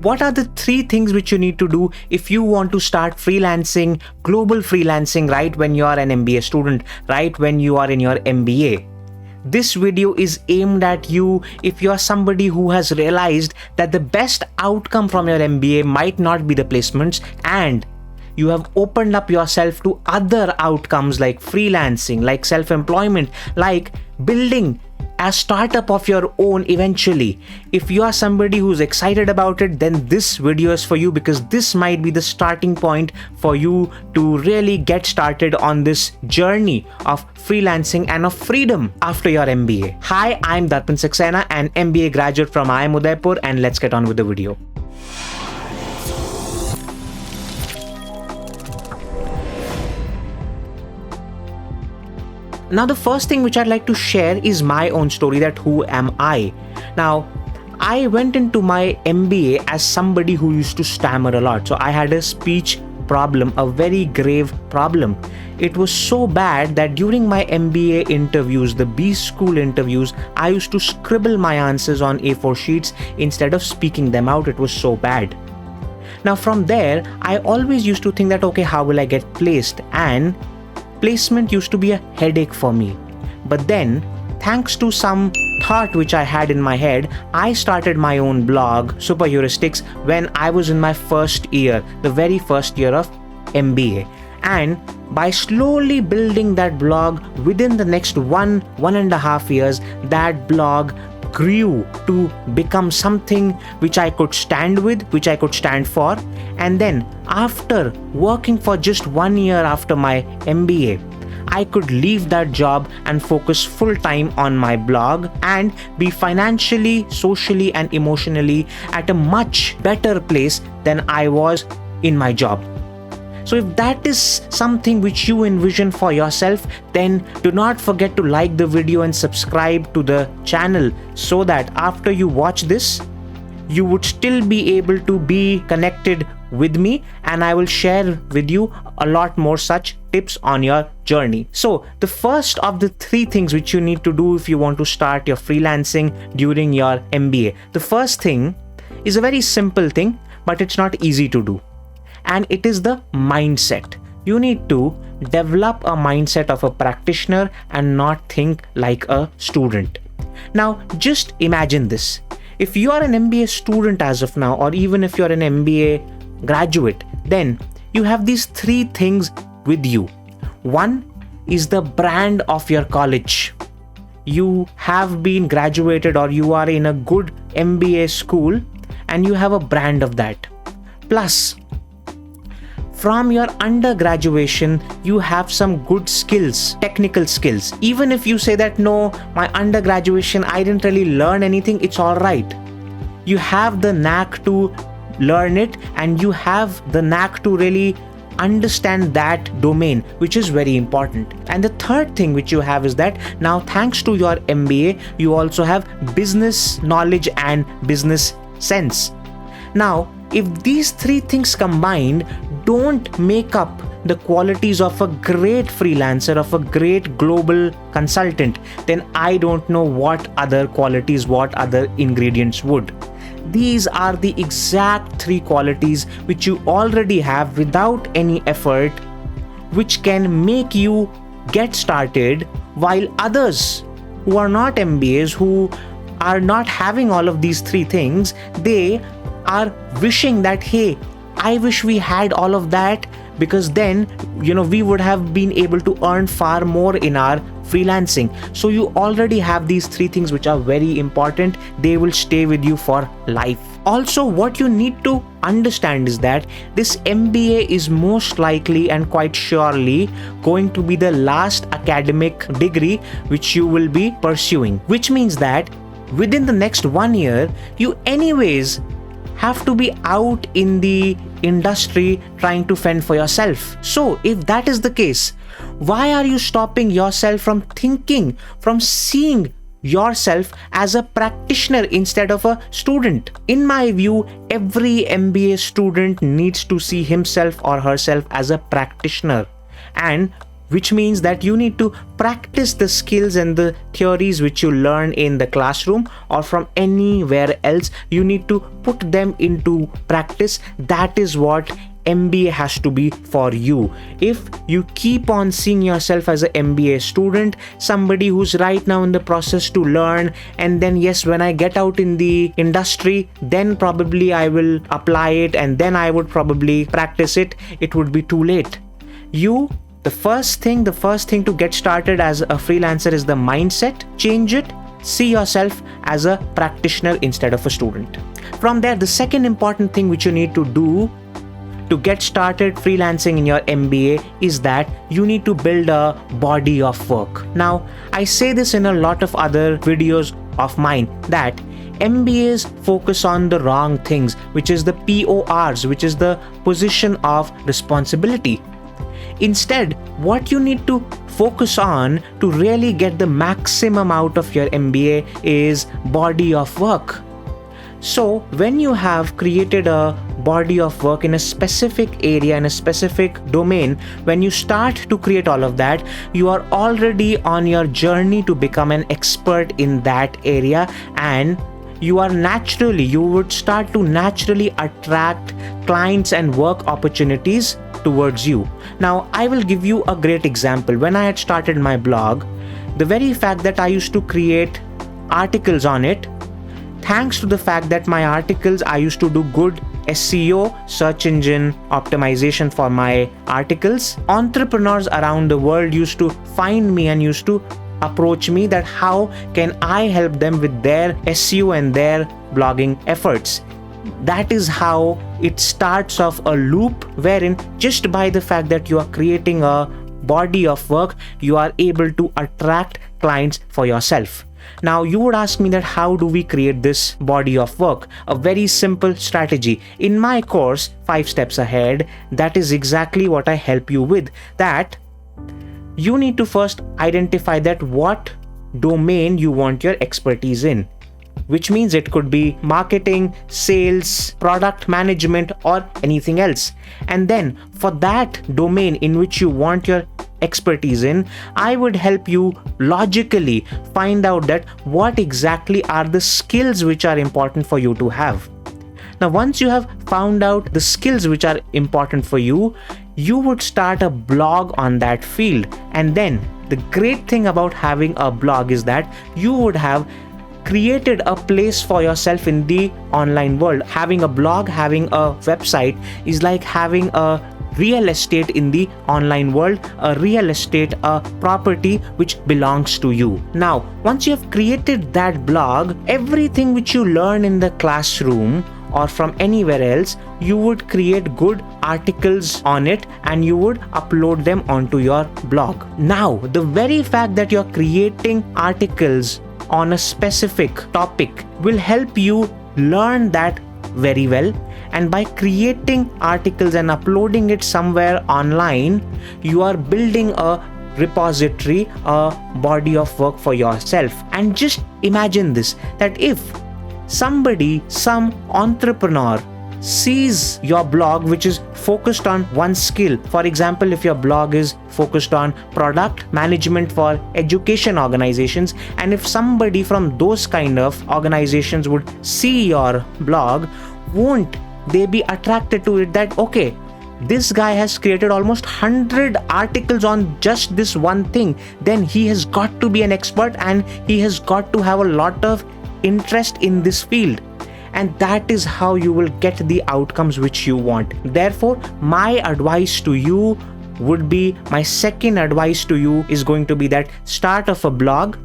what are the 3 things which you need to do if you want to start freelancing, global freelancing, right when you are an MBA student, right when you are in your MBA. This video is aimed at you if you are somebody who has realized that the best outcome from your MBA might not be the placements, and you have opened up yourself to other outcomes like freelancing, like self-employment, like building a startup of your own eventually. If you are somebody who's excited about it, then this video is for you, because this might be the starting point for you to really get started on this journey of freelancing and of freedom after your MBA. Hi, I'm Darpan Saxena, an MBA graduate from IIM Udaipur, and let's get on with the video. Now, the first thing which I'd like to share is my own story, that who am I? Now, I went into my MBA as somebody who used to stammer a lot. So I had a speech problem, a very grave problem. It was so bad that during my MBA interviews, the B school interviews, I used to scribble my answers on A4 sheets instead of speaking them out. It was so bad. Now, from there, I always used to think that, okay, how will I get placed? And placement used to be a headache for me. But then, thanks to some thought which I had in my head, I started my own blog, Super Heuristics, when I was in my first year, the very first year of MBA. And by slowly building that blog, within the next 1.5 years, that blog grew to become something which I could stand with, which I could stand for. And then after working for just 1 year after my MBA, I could leave that job and focus full time on my blog and be financially, socially, and emotionally at a much better place than I was in my job. So if that is something which you envision for yourself, then do not forget to like the video and subscribe to the channel, so that after you watch this, you would still be able to be connected with me, and I will share with you a lot more such tips on your journey. So the first of the 3 things which you need to do if you want to start your freelancing during your MBA. The first thing is a very simple thing, but it's not easy to do. And it is the mindset. You need to develop a mindset of a practitioner and not think like a student. Now, just imagine this. If you are an MBA student as of now, or even if you're an MBA graduate, then you have these 3 things with you. One is the brand of your college. You have been graduated, or you are in a good MBA school, and you have a brand of that. Plus, from your undergraduation, you have some good skills, technical skills. Even if you say that, no, my undergraduation, I didn't really learn anything, it's all right. You have the knack to learn it, and you have the knack to really understand that domain, which is very important. And the third thing which you have is that now, thanks to your MBA, you also have business knowledge and business sense. Now, if these 3 things combined don't make up the qualities of a great freelancer, of a great global consultant, then I don't know what other qualities, what other ingredients would. These are the exact 3 qualities which you already have without any effort, which can make you get started, while others who are not MBAs, who are not having all of these 3 things, they are wishing that, hey, I wish we had all of that, because then, we would have been able to earn far more in our freelancing. So you already have these 3 things which are very important. They will stay with you for life. Also, what you need to understand is that this MBA is most likely and quite surely going to be the last academic degree which you will be pursuing, which means that within the next 1 year, you anyways have to be out in the industry trying to fend for yourself. So if that is the case, why are you stopping yourself from thinking, from seeing yourself as a practitioner instead of a student? In my view, every MBA student needs to see himself or herself as a practitioner. And which means that you need to practice the skills and the theories which you learn in the classroom or from anywhere else. You need to put them into practice. That is what MBA has to be for you. If you keep on seeing yourself as an MBA student, somebody who's right now in the process to learn, and then yes, when I get out in the industry, then probably I will apply it and then I would probably practice it, it would be too late. The first thing to get started as a freelancer is the mindset. Change it. See yourself as a practitioner instead of a student. From there, the second important thing which you need to do to get started freelancing in your MBA is that you need to build a body of work. Now, I say this in a lot of other videos of mine that MBAs focus on the wrong things, which is the PORs, which is the position of responsibility. Instead, what you need to focus on to really get the maximum out of your MBA is body of work. So when you have created a body of work in a specific area, in a specific domain, when you start to create all of that, you are already on your journey to become an expert in that area, and you would start to naturally attract clients and work opportunities towards you. Now, I will give you a great example. When I had started my blog, the very fact that I used to create articles on it, thanks to the fact that my articles, I used to do good SEO, search engine optimization for my articles, entrepreneurs around the world used to find me and used to approach me that how can I help them with their SEO and their blogging efforts. That is how it starts off a loop wherein just by the fact that you are creating a body of work, you are able to attract clients for yourself. Now, you would ask me that how do we create this body of work? A very simple strategy. In my course, 5 Steps Ahead, that is exactly what I help you with. That you need to first identify that what domain you want your expertise in, which means it could be marketing, sales, product management, or anything else. And then for that domain in which you want your expertise in, I would help you logically find out that what exactly are the skills which are important for you to have. Now, once you have found out the skills which are important for you, you would start a blog on that field. And then the great thing about having a blog is that you would have created a place for yourself in the online world. Having a blog, having a website is like having a real estate in the online world, a real estate, a property which belongs to you. Now, once you have created that blog, everything which you learn in the classroom or from anywhere else, you would create good articles on it and you would upload them onto your blog. Now, the very fact that you're creating articles on a specific topic will help you learn that very well, and by creating articles and uploading it somewhere online, you are building a repository, a body of work for yourself. And just imagine this, that if some entrepreneur sees your blog which is focused on one skill, for example, if your blog is focused on product management for education organizations, and if somebody from those kind of organizations would see your blog, won't they be attracted to it that, okay, this guy has created almost 100 articles on just this one thing, then he has got to be an expert and he has got to have a lot of interest in this field. And that is how you will get the outcomes which you want. Therefore, my second advice to you is going to be that start off a blog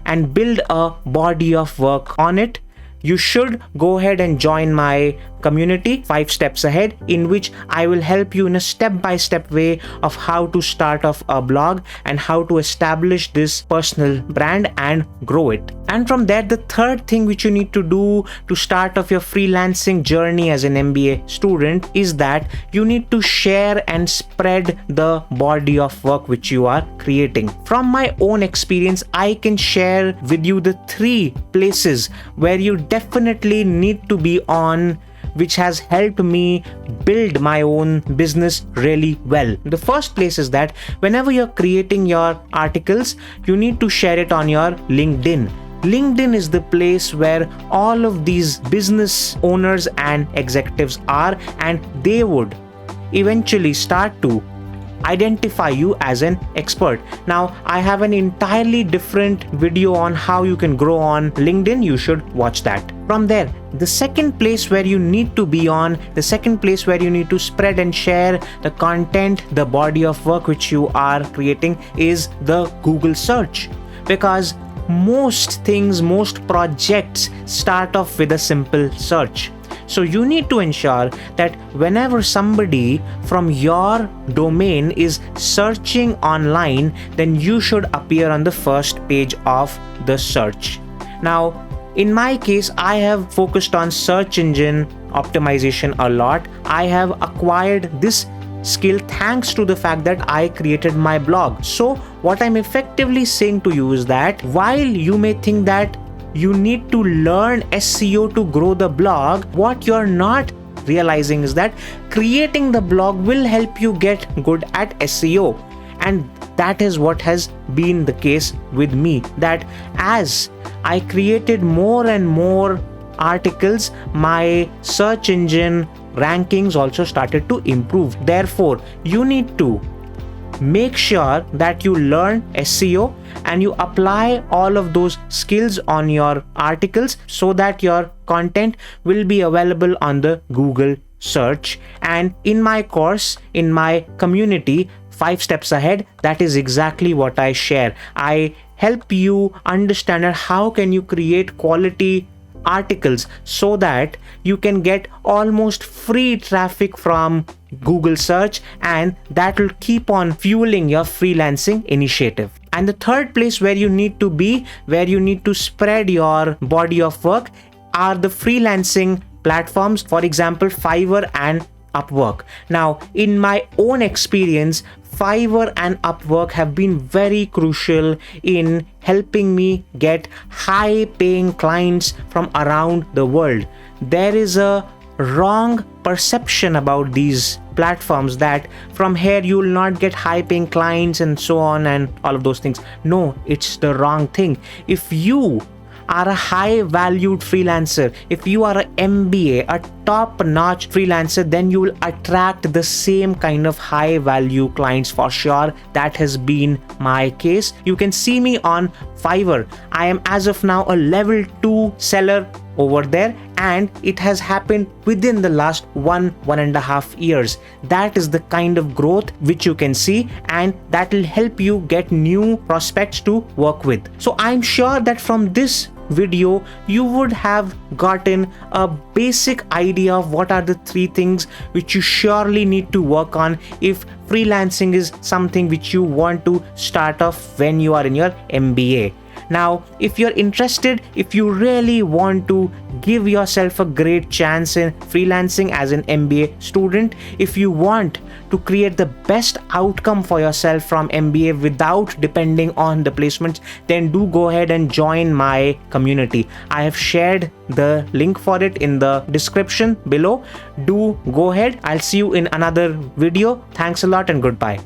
and build a body of work on it. You should go ahead and join my community 5 Steps Ahead, in which I will help you in a step-by-step way of how to start off a blog and how to establish this personal brand and grow it. And from there, the third thing which you need to do to start off your freelancing journey as an MBA student is that you need to share and spread the body of work which you are creating. From my own experience, I can share with you the 3 places where you definitely need to be on, which has helped me build my own business really well. The first place is that whenever you're creating your articles, you need to share it on your LinkedIn. LinkedIn is the place where all of these business owners and executives are, and they would eventually start to identify you as an expert. Now, I have an entirely different video on how you can grow on LinkedIn. You should watch that. From there, the second place where you need to be on, the second place where you need to spread and share the content, the body of work which you are creating, is the Google search. Because most things, most projects start off with a simple search. So you need to ensure that whenever somebody from your domain is searching online, then you should appear on the first page of the search. Now, in my case, I have focused on search engine optimization a lot. I have acquired this skill thanks to the fact that I created my blog. So what I'm effectively saying to you is that while you may think that you need to learn SEO to grow the blog, what you're not realizing is that creating the blog will help you get good at SEO. And that is what has been the case with me, that as I created more and more articles, my search engine rankings also started to improve. Therefore, you need to make sure that you learn SEO and you apply all of those skills on your articles so that your content will be available on the Google search. And in my course, in my community, 5 steps ahead, that is exactly what I share. I help you understand how can you create quality articles so that you can get almost free traffic from Google search, and that will keep on fueling your freelancing initiative. And the third place where you need to be, where you need to spread your body of work, are the freelancing platforms, for example Fiverr and Upwork. Now, in my own experience, Fiverr and Upwork have been very crucial in helping me get high paying clients from around the world. There is a wrong perception about these platforms that from here you will not get high paying clients and so on and all of those things. No, it's the wrong thing. If you are a high valued freelancer, if you are an MBA, a top notch freelancer, then you will attract the same kind of high value clients for sure. That has been my case. You can see me on Fiverr. I am as of now a level 2 seller over there, and it has happened within the last 1.5 years. That is the kind of growth which you can see, and that will help you get new prospects to work with. So I'm sure that from this video you would have gotten a basic idea of what are the 3 things which you surely need to work on if freelancing is something which you want to start off when you are in your MBA. Now, if you're interested, if you really want to give yourself a great chance in freelancing as an MBA student, if you want to create the best outcome for yourself from MBA without depending on the placements, then do go ahead and join my community. I have shared the link for it in the description below. Do go ahead. I'll see you in another video. Thanks a lot and goodbye.